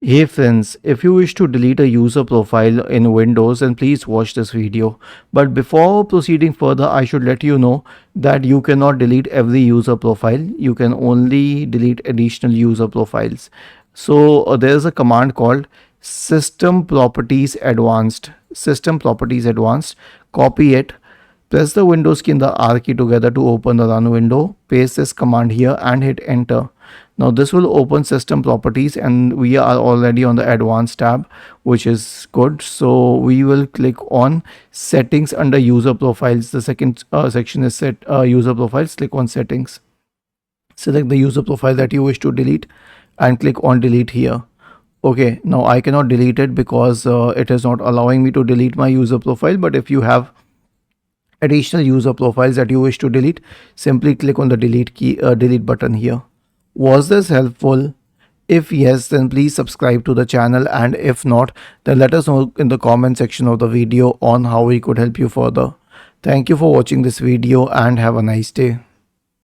Hey friends, if you wish to delete a user profile in Windows, then please watch this video. But before proceeding further, I should let you know that you cannot delete every user profile. You can only delete additional user profiles. So there's a command called System Properties Advanced. System Properties Advanced. Copy it. Press the Windows key and the R key together to open the run window. Paste this command here and hit enter. Now this will open system properties and we are already on the advanced tab, which is good. So we will click on settings under user profiles. The second section is set user profiles. Click on settings. Select the user profile that you wish to delete and click on delete here. Okay, now I cannot delete it because it is not allowing me to delete my user profile. But if you have additional user profiles that you wish to delete, simply click on the delete button here. Was this helpful? If yes, then please subscribe to the channel, and if not, then let us know in the comment section of the video on how we could help you further. Thank you for watching this video and have a nice day.